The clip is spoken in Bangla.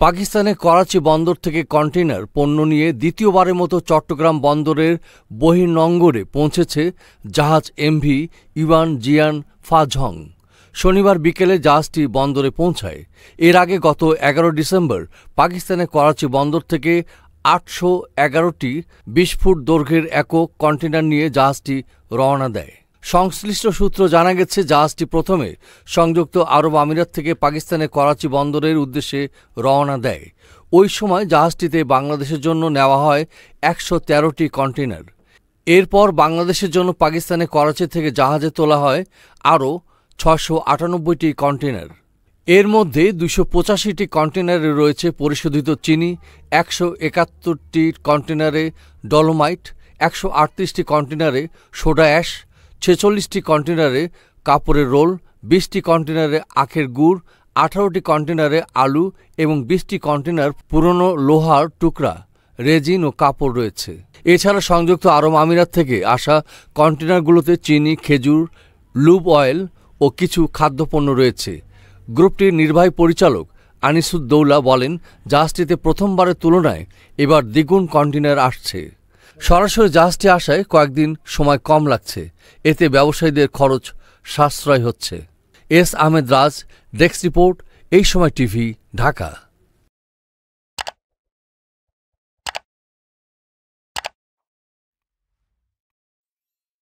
পাকিস্তানের করাচি বন্দর থেকে কন্টেইনার পণ্য নিয়ে দ্বিতীয়বারের মতো চট্টগ্রাম বন্দরের বহির্নোঙরে পৌঁছেছে জাহাজ এমভি ইউয়ান জিয়ান ফা ঝং। শনিবার বিকেলে জাহাজটি বন্দরে পৌঁছায়। এর আগে গত 11 ডিসেম্বর পাকিস্তানের করাচি বন্দর থেকে 811টি 20 ফুট দৈর্ঘ্যের একক কন্টেইনার নিয়ে জাহাজটি রওনা দেয়। সংশ্লিষ্ট সূত্র জানা গেছে, জাহাজটি প্রথমে সংযুক্ত আরব আমিরাত থেকে পাকিস্তানের করাচি বন্দরের উদ্দেশ্যে রওনা দেয়। ওই সময় জাহাজটিতে বাংলাদেশের জন্য নেওয়া হয় 113টি কন্টেইনার। এরপর বাংলাদেশের জন্য পাকিস্তানের করাচি থেকে জাহাজে তোলা হয় আরও 698টি কন্টেইনার। এর মধ্যে 285টি কন্টেইনারে রয়েছে পরিশোধিত চিনি, 171টি কন্টেইনারে ডলোমাইট, 138টি কন্টেইনারে সোডা অ্যাশ, 46টি কন্টেইনারে কাপড়ের রোল, 20টি কন্টেইনারে আখের গুড়, 18টি কন্টেইনারে আলু এবং 20টি কন্টেইনার পুরনো লোহার টুকরা, রেজিন ও কাপড় রয়েছে। এছাড়া সংযুক্ত আরব আমিরাত থেকে আসা কন্টেইনারগুলোতে চিনি, খেজুর, লুব অয়েল ও কিছু খাদ্যপণ্য রয়েছে। গ্রুপটির নির্বাহী পরিচালক আনিসুদ্দৌলা বলেন, জাহাজটিতে প্রথমবারের তুলনায় এবার দ্বিগুণ কন্টেইনার আসছে। সরাসরি জাহাজটি আসায় কয়েকদিন সময় কম লাগছে। এতে ব্যবসায়ীদের খরচ সাশ্রয় হচ্ছে। এস আহমেদ রাজ, ডেস্ক রিপোর্ট, এই সময় টিভি, ঢাকা।